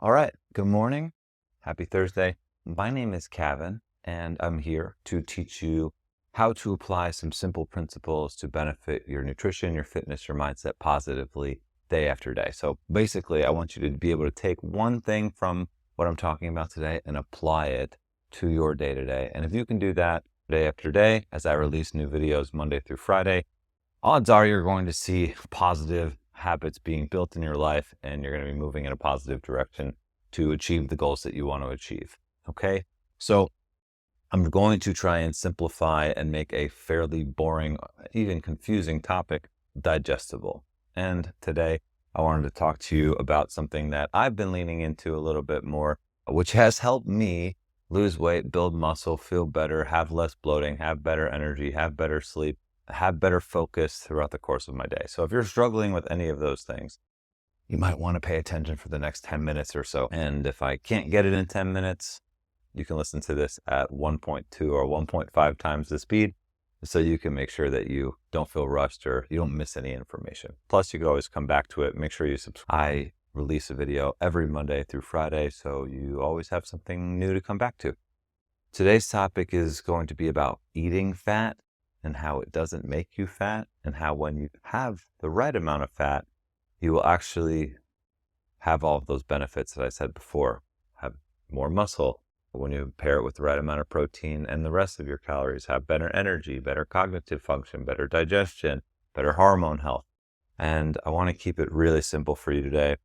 All right, good morning. Happy Thursday. My name is Kevin, and I'm here to teach you how to apply some simple principles to benefit your nutrition, your fitness, your mindset positively day after day. So basically, I want you to be able to take one thing from what I'm talking about today and apply it to your day to day. And if you can do that day after day, as I release new videos Monday through Friday, odds are you're going to see positive habits being built in your life and you're going to be moving in a positive direction to achieve the goals that you want to achieve. Okay. So I'm going to try and simplify and make a fairly boring, even confusing topic digestible. And today I wanted to talk to you about something that I've been leaning into a little bit more, which has helped me lose weight, build muscle, feel better, have less bloating, have better energy, have better sleep, have better focus throughout the course of my day. So if you're struggling with any of those things, you might want to pay attention for the next 10 minutes or so. And if I can't get it in 10 minutes, you can listen to this at 1.2 or 1.5 times the speed so you can make sure that you don't feel rushed or you don't miss any information. Plus, you can always come back to it. Make sure you subscribe. I release a video every Monday through Friday, so you always have something new to come back to. Today's topic is going to be about eating fat and how it doesn't make you fat, and how when you have the right amount of fat, you will actually have all of those benefits that I said before. Have more muscle when you pair it with the right amount of protein and the rest of your calories, have better energy, better cognitive function, better digestion, better hormone health. And I want to keep it really simple for you today.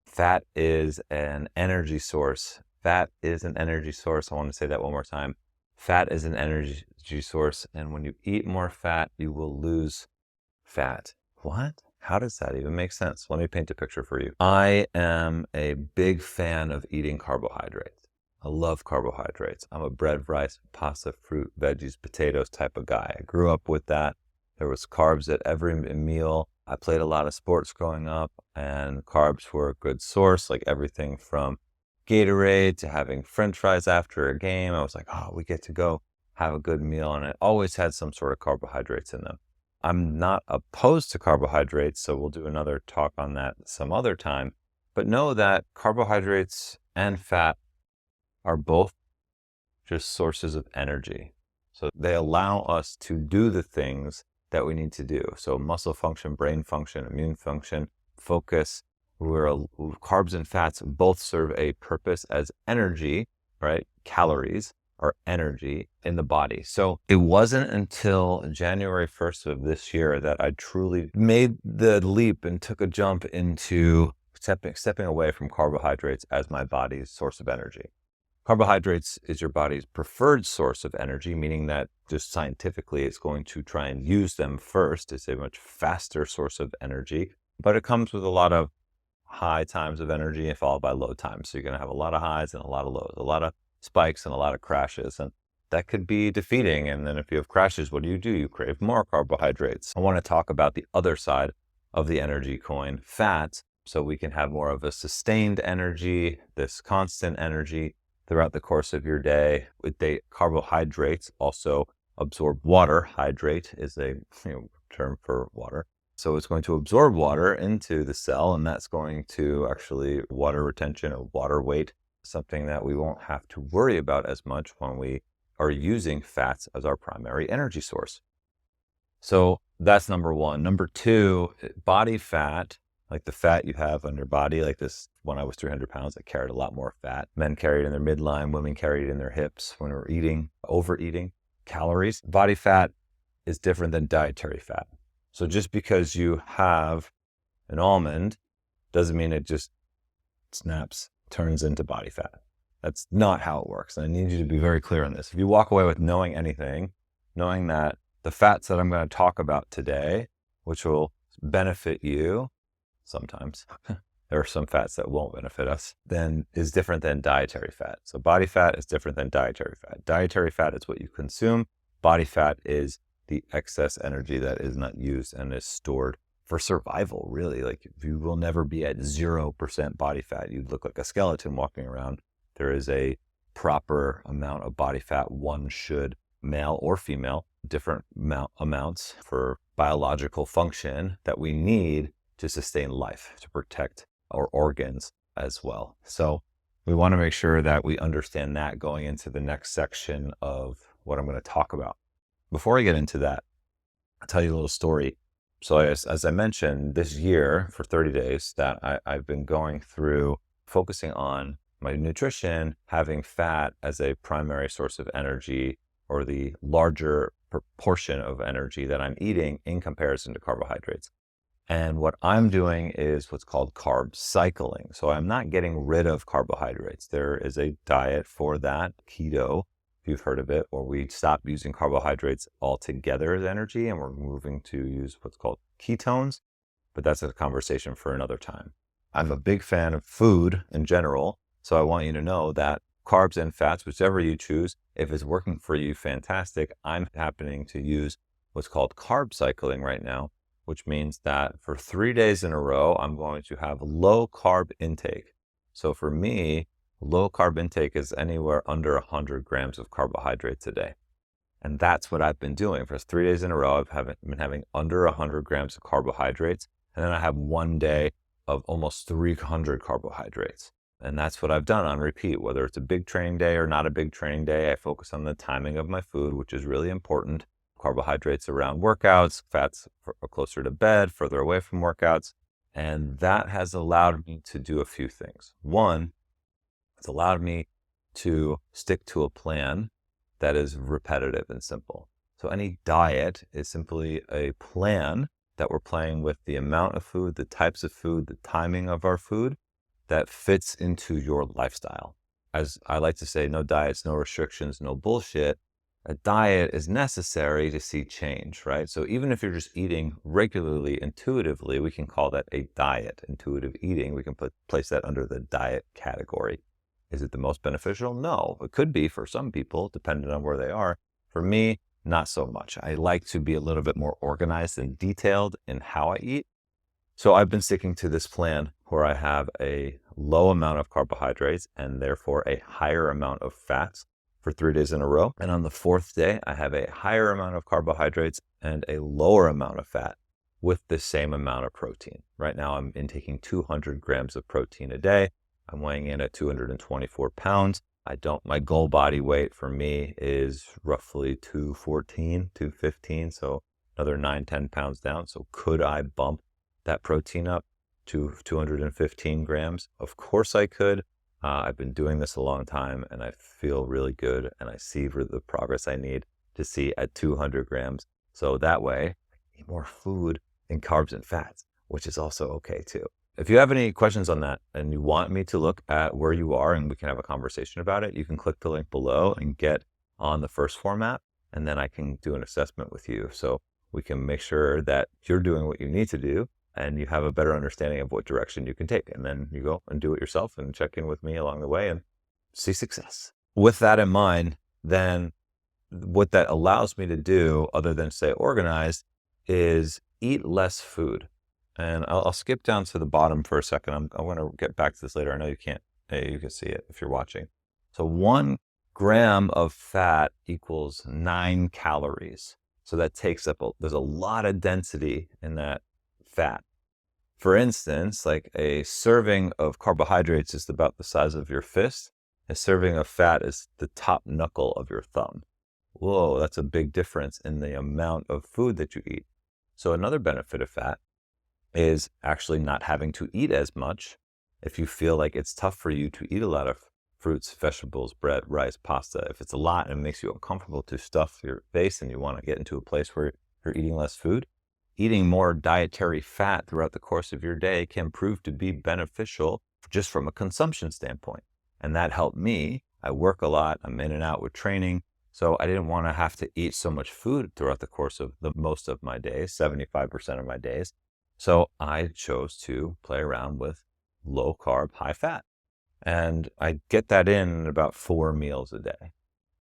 Fat is an energy source. Fat is an energy source. I want to say that one more time. Fat is an energy source. And when you eat more fat, you will lose fat. What? How does that even make sense? Let me paint a picture for you. I am a big fan of eating carbohydrates. I love carbohydrates. I'm a bread, rice, pasta, fruit, veggies, potatoes type of guy. I grew up with that. There was carbs at every meal. I played a lot of sports growing up, and carbs were a good source, like everything from Gatorade to having French fries after a game. I was like, oh, we get to go have a good meal, and it always had some sort of carbohydrates in them. I'm not opposed to carbohydrates, so we'll do another talk on that some other time. But know that carbohydrates and fat are both just sources of energy. So they allow us to do the things that we need to do. So muscle function, brain function, immune function, focus, carbs and fats both serve a purpose as energy, right? Calories are energy in the body. So it wasn't until January 1st of this year that I truly made the leap and took a jump into stepping away from carbohydrates as my body's source of energy. Carbohydrates is your body's preferred source of energy, meaning that just scientifically it's going to try and use them first. It's a much faster source of energy, but it comes with a lot of high times of energy and followed by low times. So you're going to have a lot of highs and a lot of lows, a lot of spikes and a lot of crashes. And that could be defeating. And then if you have crashes, what do? You crave more carbohydrates. I want to talk about the other side of the energy coin, fat, so we can have more of a sustained energy, this constant energy throughout the course of your day. With the carbohydrates also absorb water. Hydrate is a term for water. So it's going to absorb water into the cell, and that's going to actually water retention or water weight, something that we won't have to worry about as much when we are using fats as our primary energy source. So that's number one. Number two, body fat, like the fat you have on your body, like this, when I was 300 pounds, I carried a lot more fat. Men carried in their midline, women carried in their hips when we're eating, overeating calories. Body fat is different than dietary fat. So just because you have an almond doesn't mean it just turns into body fat. That's not how it works. And I need you to be very clear on this. If you walk away with knowing anything, knowing that the fats that I'm going to talk about today, which will benefit you sometimes, there are some fats that won't benefit us, then is different than dietary fat. So body fat is different than dietary fat. Dietary fat is what you consume. Body fat is the excess energy that is not used and is stored for survival, really. Like, you will never be at 0% body fat. You'd look like a skeleton walking around. There is a proper amount of body fat one should, male or female, different amounts for biological function that we need to sustain life, to protect our organs, as well. So we want to make sure that we understand that going into the next section of what I'm going to talk about. Before I get into that, I'll tell you a little story. So as I mentioned, this year for 30 days that I've been going through focusing on my nutrition, having fat as a primary source of energy or the larger proportion of energy that I'm eating in comparison to carbohydrates. And what I'm doing is what's called carb cycling. So I'm not getting rid of carbohydrates. There is a diet for that, keto, if you've heard of it, where we stop using carbohydrates altogether as energy and we're moving to use what's called ketones. But that's a conversation for another time. I'm a big fan of food in general. So I want you to know that carbs and fats, whichever you choose, if it's working for you, fantastic. I'm happening to use what's called carb cycling right now, which means that for 3 days in a row, I'm going to have low carb intake. So for me, low carb intake is anywhere under 100 grams of carbohydrates a day. And that's what I've been doing for 3 days in a row. I've been having under 100 grams of carbohydrates. And then I have 1 day of almost 300 carbohydrates. And that's what I've done on repeat, whether it's a big training day or not a big training day. I focus on the timing of my food, which is really important. Carbohydrates around workouts, fats closer to bed, further away from workouts. And that has allowed me to do a few things. One, it's allowed me to stick to a plan that is repetitive and simple. So any diet is simply a plan that we're playing with the amount of food, the types of food, the timing of our food that fits into your lifestyle. As I like to say, no diets, no restrictions, no bullshit. A diet is necessary to see change, right? So even if you're just eating regularly, intuitively, we can call that a diet. Intuitive eating, we can place that under the diet category. Is it the most beneficial? No, it could be for some people, depending on where they are. For me, not so much. I like to be a little bit more organized and detailed in how I eat. So I've been sticking to this plan where I have a low amount of carbohydrates and therefore a higher amount of fats for 3 days in a row. And on the 4th day, I have a higher amount of carbohydrates and a lower amount of fat with the same amount of protein. Right now, I'm intaking 200 grams of protein a day. I'm weighing in at 224 pounds. My goal body weight for me is roughly 214, 215. So another 9-10 pounds down. So could I bump that protein up to 215 grams? Of course I could. I've been doing this a long time and I feel really good and I see the progress I need to see at 200 grams. So that way I eat more food in carbs and fats, which is also okay too. If you have any questions on that and you want me to look at where you are and we can have a conversation about it, you can click the link below and get on the first format, and then I can do an assessment with you. So we can make sure that you're doing what you need to do and you have a better understanding of what direction you can take. And then you go and do it yourself and check in with me along the way and see success. With that in mind, then what that allows me to do, other than stay organized, is eat less food. And I'll skip down to the bottom for a second. I'm going to get back to this later. I know you can't, you can see it if you're watching. So 1 gram of fat equals 9 calories. So that takes up, there's a lot of density in that fat. For instance, like a serving of carbohydrates is about the size of your fist. A serving of fat is the top knuckle of your thumb. Whoa, that's a big difference in the amount of food that you eat. So another benefit of fat is actually not having to eat as much. If you feel like it's tough for you to eat a lot of fruits, vegetables, bread, rice, pasta, if it's a lot and it makes you uncomfortable to stuff your face and you want to get into a place where you're eating less food, eating more dietary fat throughout the course of your day can prove to be beneficial just from a consumption standpoint. And that helped me. I work a lot. I'm in and out with training. So I didn't want to have to eat so much food throughout the course of the most of my days, 75% of my days. So I chose to play around with low carb, high fat. And I get that in about 4 meals a day.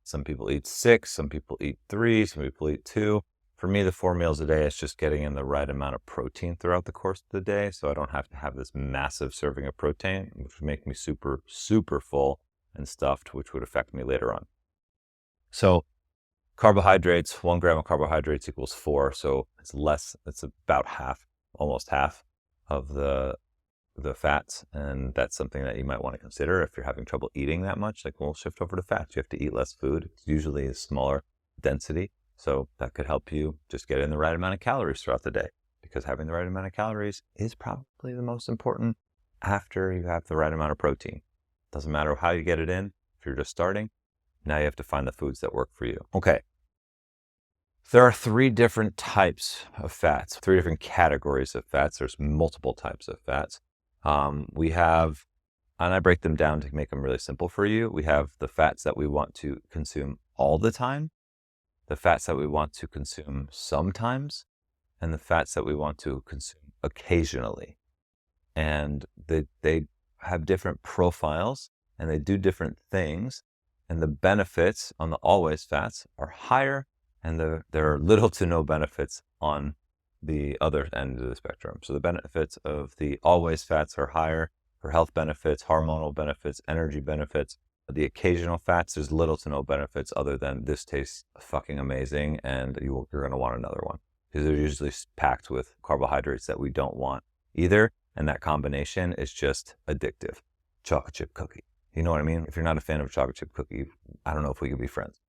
Some people eat 6, some people eat 3, some people eat 2. For me, the 4 meals a day is just getting in the right amount of protein throughout the course of the day. So I don't have to have this massive serving of protein, which would make me super, super full and stuffed, which would affect me later on. So carbohydrates, 1 gram of carbohydrates equals 4. So it's less, it's about half, almost half of the the fats, and that's something that you might want to consider if you're having trouble eating that much. Like, we'll shift over to fats. You have to eat less food. It's usually a smaller density, so that could help you just get in the right amount of calories throughout the day, because having the right amount of calories is probably the most important after you have the right amount of protein. Doesn't matter how you get it in. If you're just starting, now you have to find the foods that work for you. Okay. There are 3 different types of fats, 3 different categories of fats. There's multiple types of fats. We have, and I break them down to make them really simple for you. We have the fats that we want to consume all the time, the fats that we want to consume sometimes, and the fats that we want to consume occasionally. And they have different profiles, and they do different things, and the benefits on the always fats are higher, and there are little to no benefits on the other end of the spectrum. So the benefits of the always fats are higher for health benefits, hormonal benefits, energy benefits. The occasional fats, there's little to no benefits other than this tastes fucking amazing and you're going to want another one, because they're usually packed with carbohydrates that we don't want either. And that combination is just addictive. Chocolate chip cookie. You know what I mean? If you're not a fan of a chocolate chip cookie, I don't know if we could be friends.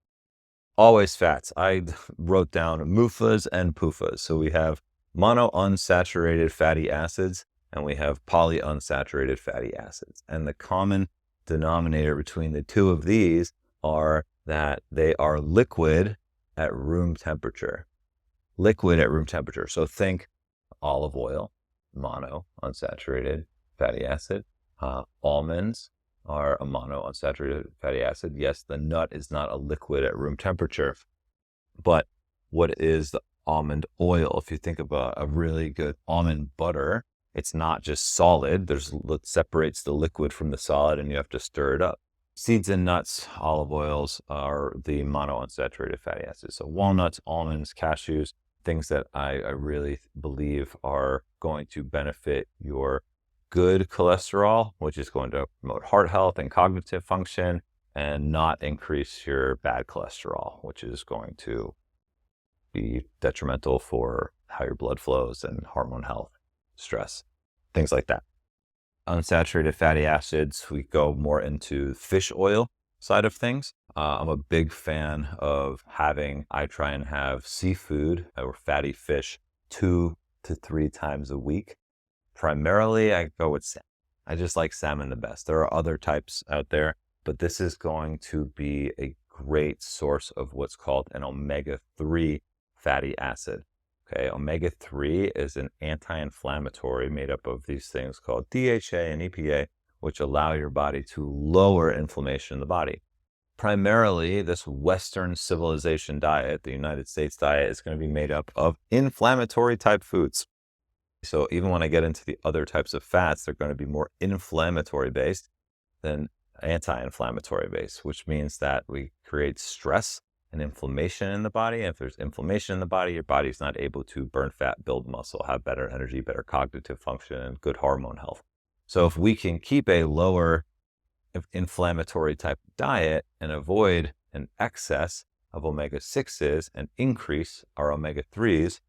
Always fats. I wrote down MUFAs and PUFAs. So we have monounsaturated fatty acids and we have polyunsaturated fatty acids. And the common denominator between the two of these are that they are liquid at room temperature. Liquid at room temperature. So think olive oil, monounsaturated fatty acid. Almonds are a monounsaturated fatty acid. Yes, the nut is not a liquid at room temperature, but what is the almond oil? If you think about a really good almond butter, it's not just solid. There's what separates the liquid from the solid, and you have to stir it up. Seeds and nuts, olive oils are the monounsaturated fatty acids. So walnuts, almonds, cashews, things that I really believe are going to benefit your good cholesterol, which is going to promote heart health and cognitive function, and not increase your bad cholesterol, which is going to be detrimental for how your blood flows and hormone health, stress, things like that. Unsaturated fatty acids, we go more into fish oil side of things. I'm a big fan of I try and have seafood or fatty fish 2 to 3 times a week. Primarily, I go with salmon. I just like salmon the best. There are other types out there, but this is going to be a great source of what's called an omega-3 fatty acid. Okay, omega-3 is an anti-inflammatory made up of these things called DHA and EPA, which allow your body to lower inflammation in the body. Primarily, this Western civilization diet, the United States diet, is going to be made up of inflammatory type foods. So even when I get into the other types of fats, they're going to be more inflammatory based than anti-inflammatory based, which means that we create stress and inflammation in the body. And if there's inflammation in the body, your body's not able to burn fat, build muscle, have better energy, better cognitive function, and good hormone health. So if we can keep a lower inflammatory type diet and avoid an excess of omega-6s and increase our omega-3s,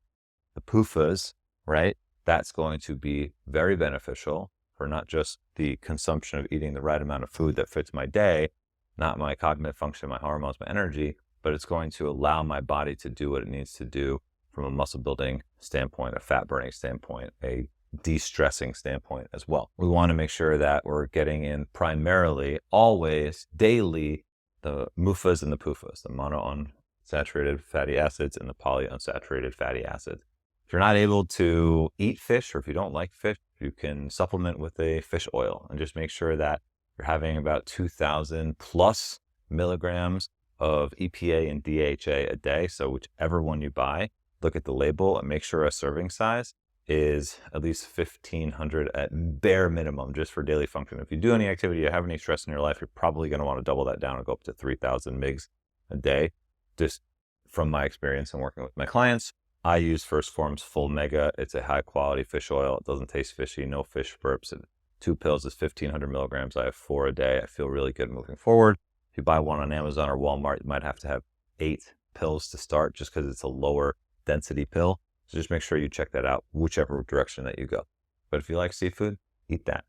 the PUFAs, right? That's going to be very beneficial for not just the consumption of eating the right amount of food that fits my day, not my cognitive function, my hormones, my energy, but it's going to allow my body to do what it needs to do from a muscle building standpoint, a fat burning standpoint, a de-stressing standpoint as well. We want to make sure that we're getting in primarily, always, daily, the MUFAs and the PUFAs, the monounsaturated fatty acids and the polyunsaturated fatty acids. If you're not able to eat fish, or if you don't like fish, you can supplement with a fish oil and just make sure that you're having about 2,000 plus milligrams of EPA and DHA a day. So whichever one you buy, look at the label and make sure a serving size is at least 1,500 at bare minimum, just for daily function. If you do any activity, you have any stress in your life, you're probably going to want to double that down and go up to 3,000 mgs a day. Just from my experience and working with my clients, I use First Form's Full Mega. It's a high quality fish oil. It doesn't taste fishy, no fish burps. 2 pills is 1,500 milligrams. I have 4 a day. I feel really good moving forward. If you buy one on Amazon or Walmart, you might have to have 8 pills to start just because it's a lower density pill. So just make sure you check that out, whichever direction that you go. But if you like seafood, eat that.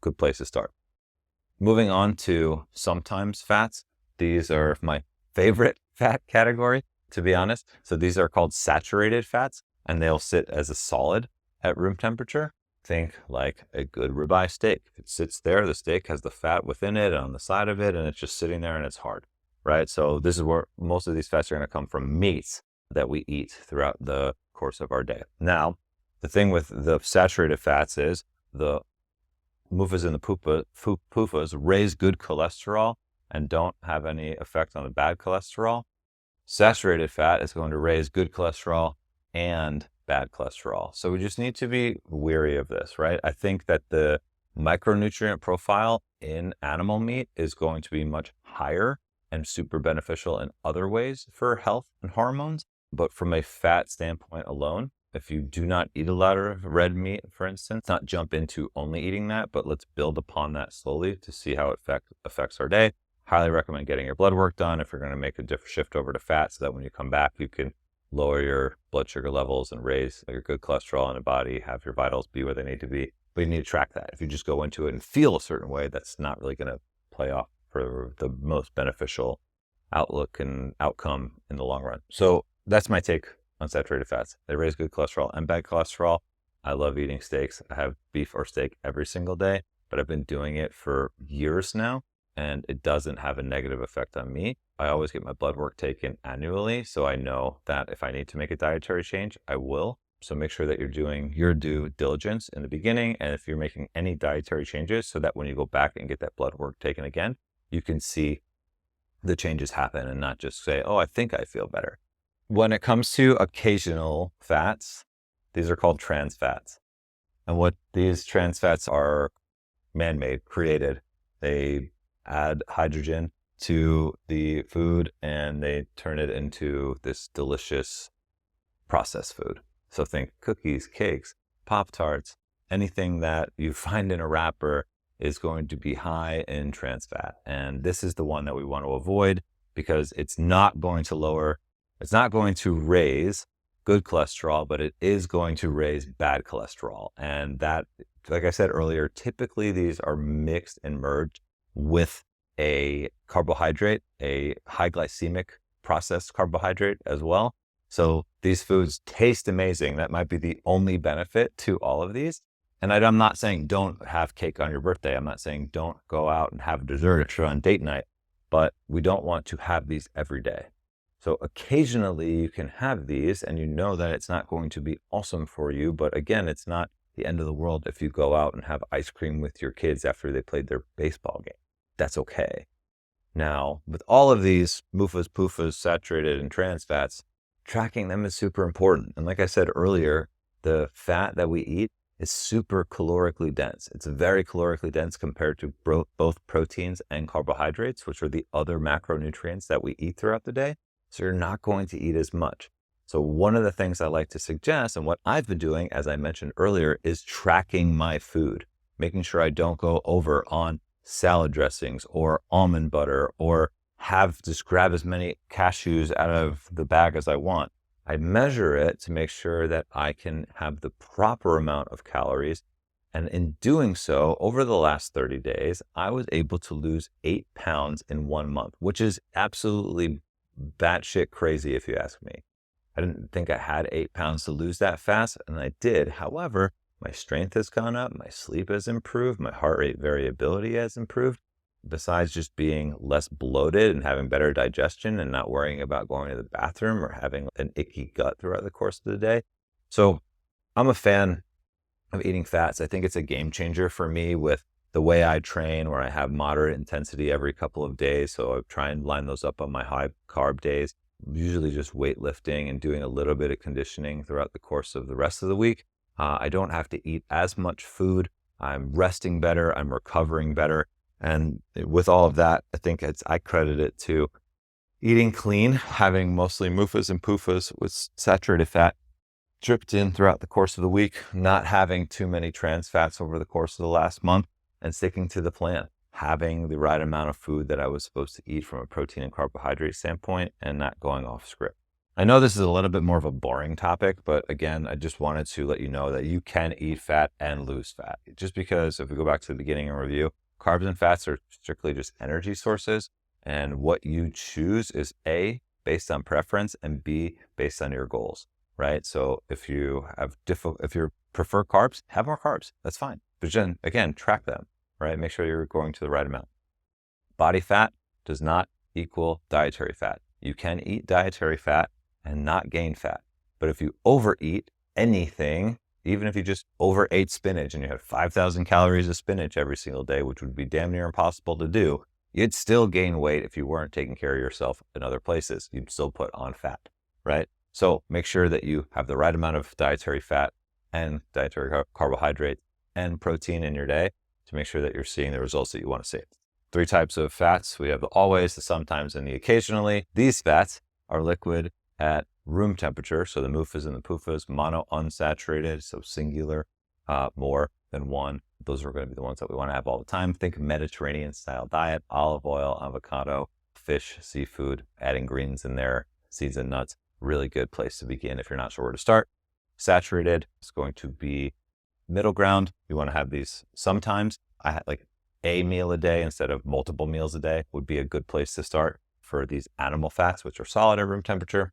Good place to start. Moving on to sometimes fats. These are my favorite fat category, to be honest. So these are called saturated fats, and they'll sit as a solid at room temperature. Think like a good ribeye steak. If it sits there, the steak has the fat within it and on the side of it, and it's just sitting there and it's hard, right? So this is where most of these fats are going to come from meats that we eat throughout the course of our day. Now, the thing with the saturated fats is the MUFAs and the PUFAs raise good cholesterol and don't have any effect on the bad cholesterol. Saturated fat is going to raise good cholesterol and bad cholesterol. So we just need to be wary of this, right? I think that the micronutrient profile in animal meat is going to be much higher and super beneficial in other ways for health and hormones. But from a fat standpoint alone, if you do not eat a lot of red meat, for instance, not jump into only eating that, but let's build upon that slowly to see how it affects our day. Highly recommend getting your blood work done if you're going to make a different shift over to fat, so that when you come back, you can lower your blood sugar levels and raise your good cholesterol in the body, have your vitals be where they need to be. But you need to track that. If you just go into it and feel a certain way, that's not really going to play off for the most beneficial outlook and outcome in the long run. So that's my take on saturated fats. They raise good cholesterol and bad cholesterol. I love eating steaks. I have beef or steak every single day, but I've been doing it for years now, and it doesn't have a negative effect on me. I always get my blood work taken annually, so I know that if I need to make a dietary change, I will. So make sure that you're doing your due diligence in the beginning, and if you're making any dietary changes, so that when you go back and get that blood work taken again, you can see the changes happen and not just say, oh, I think I feel better. When it comes to occasional fats, these are called trans fats. And what these trans fats are man-made, created. They add hydrogen to the food and they turn it into this delicious processed food. So think cookies, cakes, Pop-Tarts, anything that you find in a wrapper is going to be high in trans fat. And this is the one that we want to avoid because it's not going to raise good cholesterol, but it is going to raise bad cholesterol. And that, like I said earlier, typically these are mixed and merged with a carbohydrate, a high glycemic processed carbohydrate as well. So these foods taste amazing. That might be the only benefit to all of these. And I'm not saying don't have cake on your birthday. I'm not saying don't go out and have dessert on date night, but we don't want to have these every day. So occasionally you can have these and you know that it's not going to be awesome for you. But again, it's not the end of the world if you go out and have ice cream with your kids after they played their baseball game. That's okay. Now, with all of these MUFAs, PUFAs, saturated and trans fats, tracking them is super important. And like I said earlier, the fat that we eat is super calorically dense. It's very calorically dense compared to both proteins and carbohydrates, which are the other macronutrients that we eat throughout the day. So you're not going to eat as much. So one of the things I like to suggest, and what I've been doing, as I mentioned earlier, is tracking my food, making sure I don't go over on salad dressings or almond butter or just grab as many cashews out of the bag as I want. I measure it to make sure that I can have the proper amount of calories. And in doing so, over the last 30 days, I was able to lose 8 pounds in 1 month, which is absolutely batshit crazy if you ask me. I didn't think I had 8 pounds to lose that fast, and I did. However, my strength has gone up, my sleep has improved, my heart rate variability has improved. Besides just being less bloated and having better digestion and not worrying about going to the bathroom or having an icky gut throughout the course of the day. So I'm a fan of eating fats. I think it's a game changer for me with the way I train, where I have moderate intensity every couple of days. So I try and line those up on my high carb days, usually just weightlifting and doing a little bit of conditioning throughout the course of the rest of the week. I don't have to eat as much food. I'm resting better. I'm recovering better. And with all of that, I think I credit it to eating clean, having mostly MUFAs and PUFAs with saturated fat dripped in throughout the course of the week, not having too many trans fats over the course of the last month, and sticking to the plan, having the right amount of food that I was supposed to eat from a protein and carbohydrate standpoint and not going off script. I know this is a little bit more of a boring topic, but again, I just wanted to let you know that you can eat fat and lose fat. Just because if we go back to the beginning and review, carbs and fats are strictly just energy sources. And what you choose is A, based on preference, and B, based on your goals, right? So if you prefer carbs, have more carbs. That's fine. But then again, track them, right? Make sure you're going to the right amount. Body fat does not equal dietary fat. You can eat dietary fat and not gain fat. But if you overeat anything, even if you just overate spinach and you had 5,000 calories of spinach every single day, which would be damn near impossible to do, you'd still gain weight if you weren't taking care of yourself in other places. You'd still put on fat, right? So make sure that you have the right amount of dietary fat and dietary carbohydrates and protein in your day to make sure that you're seeing the results that you want to see. 3 types of fats. We have the always, the sometimes, and the occasionally. These fats are liquid at room temperature. So the MUFAs and the PUFAs, mono unsaturated, so singular, more than one. Those are going to be the ones that we want to have all the time. Think Mediterranean style diet, olive oil, avocado, fish, seafood, adding greens in there, seeds and nuts. Really good place to begin if you're not sure where to start. Saturated is going to be middle ground. You want to have these sometimes. I had like a meal a day instead of multiple meals a day would be a good place to start for these animal fats, which are solid at room temperature.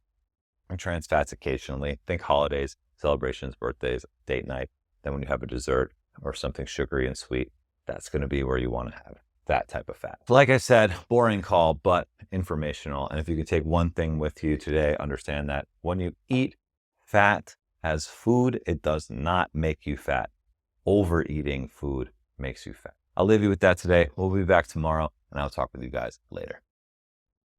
And trans fats occasionally. Think holidays, celebrations, birthdays, date night. Then when you have a dessert or something sugary and sweet, that's going to be where you want to have that type of fat. Like I said, boring call, but informational. And if you could take one thing with you today, understand that when you eat fat as food, it does not make you fat. Overeating food makes you fat. I'll leave you with that today. We'll be back tomorrow, and I'll talk with you guys later.